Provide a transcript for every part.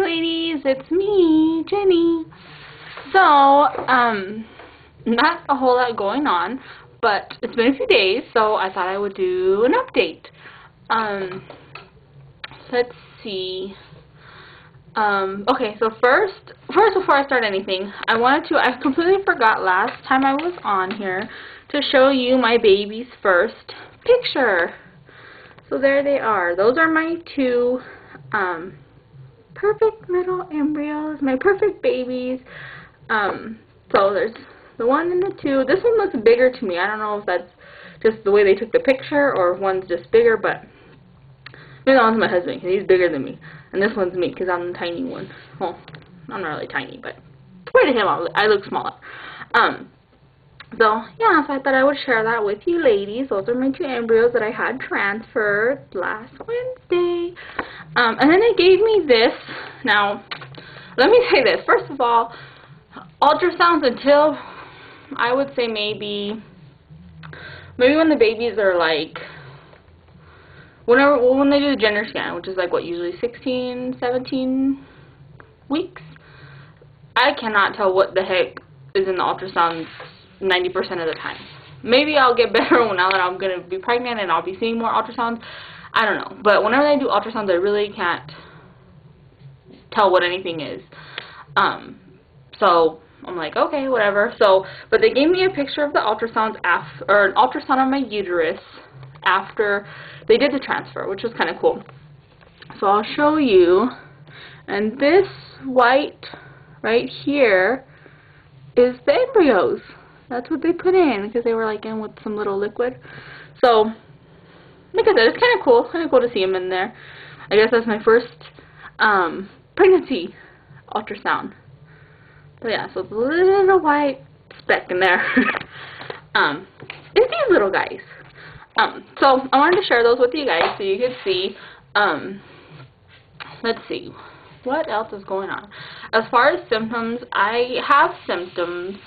ladies, it's me, Jenny. So, not a whole lot going on, but it's been a few days, so I thought I would do an update. Let's see. Okay, so first before I start anything, I completely forgot last time I was on here to show you my baby's first picture. So there they are. Those are my two perfect little embryos, my perfect babies. So there's the one and the two. This one looks bigger to me. I don't know if that's just the way they took the picture or if one's just bigger, but maybe that one's my husband because he's bigger than me. And this one's me because I'm the tiny one. Well, I'm not really tiny, but compared to him, I look smaller. So, yeah, so I thought I would share that with you ladies. Those are my two embryos that I had transferred last Wednesday. And then they gave me this. Now, let me say this. First of all, ultrasounds until, I would say maybe when the babies are like, when they do the gender scan, which is like, what, usually 16, 17 weeks, I cannot tell what the heck is in the ultrasounds 90% of the time. Maybe I'll get better now that I'm going to be pregnant and I'll be seeing more ultrasounds. I don't know. But whenever they do ultrasounds, I really can't tell what anything is. So I'm like, okay, whatever. So, but they gave me a picture of the ultrasounds or an ultrasound on my uterus after they did the transfer, which was kind of cool. So I'll show you. And this white right here is the embryos. That's what they put in because they were like in with some little liquid. So, like I said, it's kind of cool to see them in there. I guess that's my first pregnancy ultrasound. So yeah, so the little white speck in there is these little guys. So I wanted to share those with you guys so you could see. Let's see, what else is going on? As far as symptoms, I have symptoms.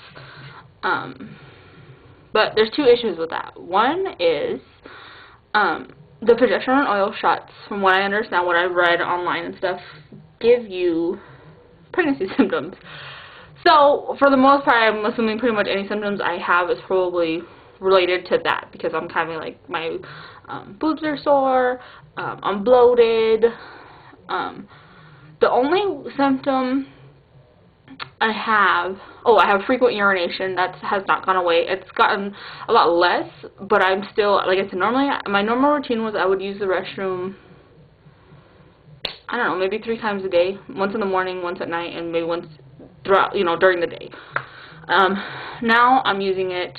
But there's two issues with that. One is the progesterone oil shots, from what I understand, what I've read online and stuff, give you pregnancy symptoms. So for the most part, I'm assuming pretty much any symptoms I have is probably related to that, because I'm kind of like, my boobs are sore, I'm bloated. The only symptom I have frequent urination. That has not gone away. It's gotten a lot less, but I'm still, like I said, normally, my normal routine was I would use the restroom, I don't know, maybe 3 times a day. Once in the morning, once at night, and maybe once throughout, during the day. Now I'm using it,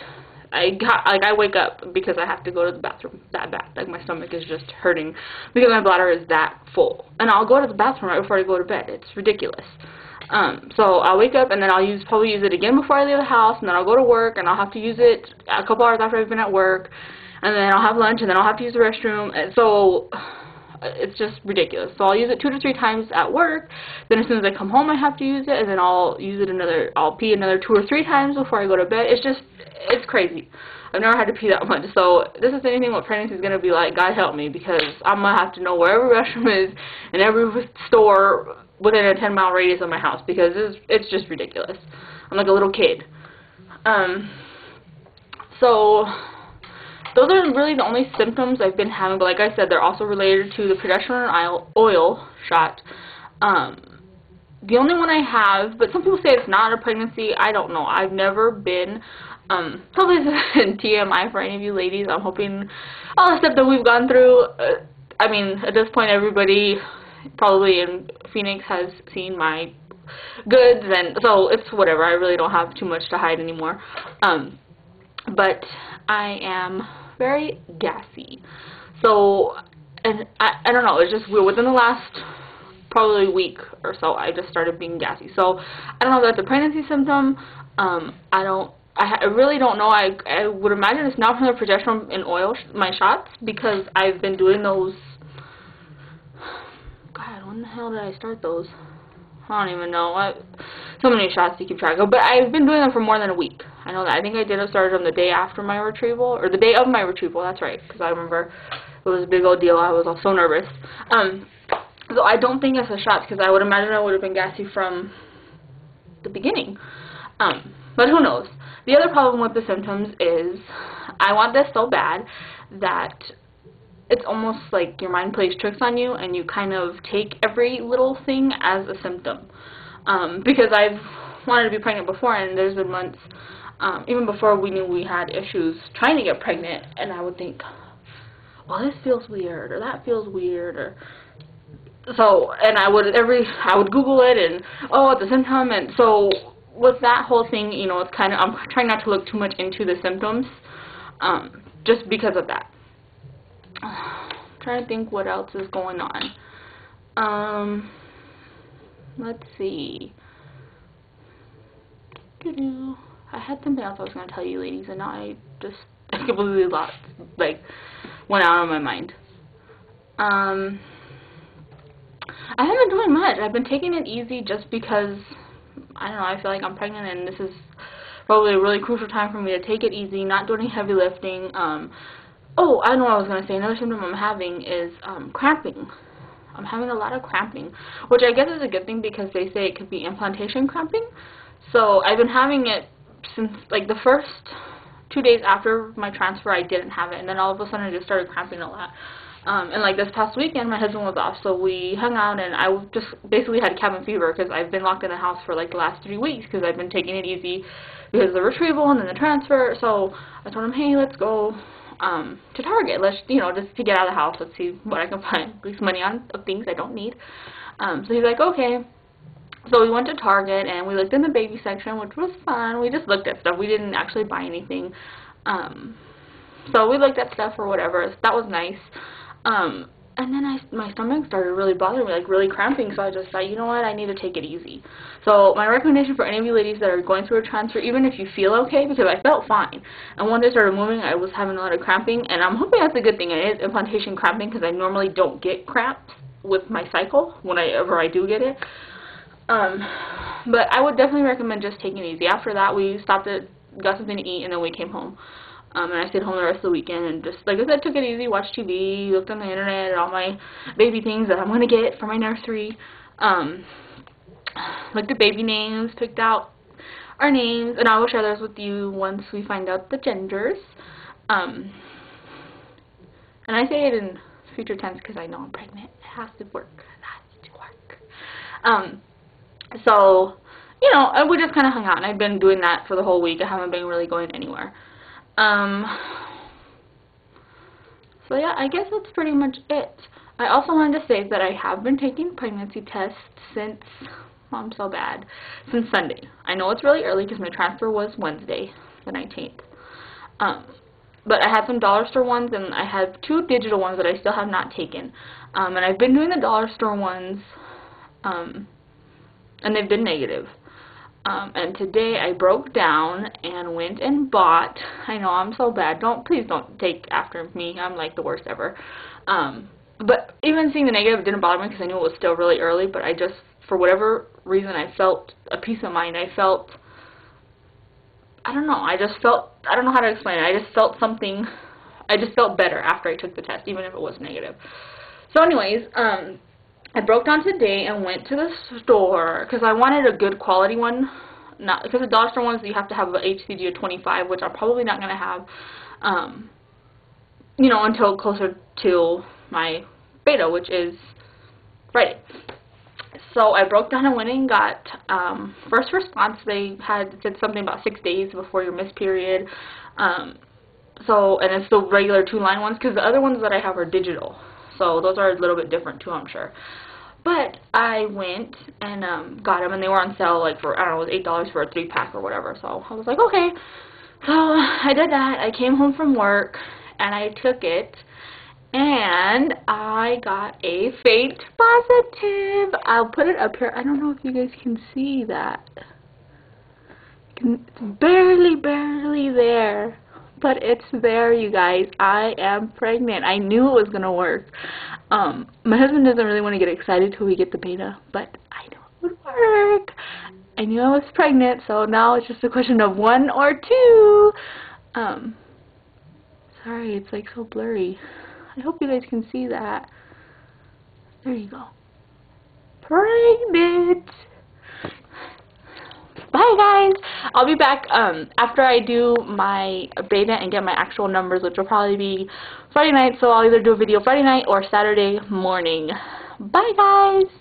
I wake up because I have to go to the bathroom that bad. Like, my stomach is just hurting because my bladder is that full. And I'll go to the bathroom right before I go to bed. It's ridiculous. So I'll wake up and then I'll probably use it again before I leave the house, and then I'll go to work and I'll have to use it a couple hours after I've been at work, and then I'll have lunch and then I'll have to use the restroom, and so it's just ridiculous. So I'll use it 2 to 3 times at work, then as soon as I come home I have to use it, and then I'll pee another 2 or 3 times before I go to bed. It's crazy. I've never had to pee that much. So this is anything what pregnancy is going to be like. God help me, because I'm going to have to know where every restroom is and every store within a 10-mile radius of my house, because it's just ridiculous. I'm like a little kid. So those are really the only symptoms I've been having, but like I said, they're also related to the progesterone oil shot. The only one I have, but some people say it's not a pregnancy. I don't know. I've never been, probably this isn't TMI for any of you ladies. I'm hoping all the stuff that we've gone through, I mean, at this point everybody probably in Phoenix has seen my goods, and so it's whatever. I really don't have too much to hide anymore. But I am very gassy. So, and I don't know, it's just weird. Within the last probably week or so, I just started being gassy. So I don't know if that's a pregnancy symptom. I really don't know. I would imagine it's not from the progesterone and oil, my shots, because I've been doing those. God, when the hell did I start those? I don't even know. So many shots to keep track of. But I've been doing them for more than a week. I know that. I think I started them the day after my retrieval, or the day of my retrieval. That's right, because I remember it was a big old deal. I was all so nervous. So I don't think it's the shots, because I would imagine I would have been gassy from the beginning. But who knows? The other problem with the symptoms is I want this so bad that it's almost like your mind plays tricks on you, and you kind of take every little thing as a symptom. Because I've wanted to be pregnant before, and there's been months, even before we knew we had issues trying to get pregnant, and I would think, well, this feels weird, or that feels weird, or so, and I would Google it, and oh, it's a symptom, and so with that whole thing, you know, it's kind of, I'm trying not to look too much into the symptoms, just because of that. I'm trying to think what else is going on. Let's see. I had something else I was going to tell you, ladies, and now I just completely lost, like, went out of my mind. I haven't been doing much. I've been taking it easy just because, I don't know, I feel like I'm pregnant, and this is probably a really crucial time for me to take it easy, not do any heavy lifting. Oh, I know what I was going to say. Another symptom I'm having is cramping. I'm having a lot of cramping, which I guess is a good thing because they say it could be implantation cramping. So I've been having it since, like, the first 2 days after my transfer, I didn't have it, and then all of a sudden I just started cramping a lot. And like this past weekend, my husband was off, so we hung out, and I just basically had cabin fever because I've been locked in the house for like the last 3 weeks because I've been taking it easy because of the retrieval and then the transfer. So I told him, hey, let's go to Target. Let's, you know, just to get out of the house. Let's see what I can find. Waste money on things I don't need. So he's like, okay. So we went to Target, and we looked in the baby section, which was fun. We just looked at stuff. We didn't actually buy anything. So we looked at stuff or whatever. So that was nice. And then my stomach started really bothering me, like really cramping, so I just thought, you know what, I need to take it easy. So my recommendation for any of you ladies that are going through a transfer, even if you feel okay, because I felt fine, and once I started moving, I was having a lot of cramping, and I'm hoping that's a good thing. It is implantation cramping, because I normally don't get cramps with my cycle whenever I do get it. But I would definitely recommend just taking it easy. After that, we stopped at, got something to eat, and then we came home. And I stayed home the rest of the weekend and just, like I said, took it easy, watched TV, looked on the internet at all my baby things that I'm going to get for my nursery. Looked at baby names, picked out our names, and I will share those with you once we find out the genders. And I say it in future tense because I know I'm pregnant. It has to work. It has to work. So, you know, we just kind of hung out, and I've been doing that for the whole week. I haven't been really going anywhere. So yeah, I guess that's pretty much it. I also wanted to say that I have been taking pregnancy tests since, I'm so bad, since Sunday. I know it's really early because my transfer was Wednesday, the 19th. But I had some dollar store ones, and I have 2 digital ones that I still have not taken. And I've been doing the dollar store ones, and they've been negative. And today I broke down and went and bought, I know I'm so bad, please don't take after me, I'm like the worst ever. But even seeing the negative didn't bother me because I knew it was still really early, but I just, for whatever reason, I felt a peace of mind. I felt, I don't know, I don't know how to explain it, I just felt something, I just felt better after I took the test, even if it was negative. So anyways, I broke down today and went to the store because I wanted a good quality one. Not because the dollar store ones you have to have an HCG of 25, which I'm probably not going to have, you know, until closer to my beta, which is Friday. So I broke down and went and got first response. They had said something about 6 days before your missed period. So, and it's the regular 2-line ones because the other ones that I have are digital. So those are a little bit different too, I'm sure. But I went and got them, and they were on sale, like, for, I don't know, it was $8 for a 3-pack or whatever. So I was like, okay. So I did that. I came home from work, and I took it, and I got a faint positive. I'll put it up here. I don't know if you guys can see that. It's barely there. But it's there, you guys. I am pregnant. I knew it was going to work. My husband doesn't really want to get excited till we get the beta, but I knew it would work. I knew I was pregnant, so now it's just a question of 1 or 2. Sorry, it's like so blurry. I hope you guys can see that. There you go. pregnant. Bye guys. I'll be back after I do my beta and get my actual numbers, which will probably be Friday night, so I'll either do a video Friday night or Saturday morning. Bye guys.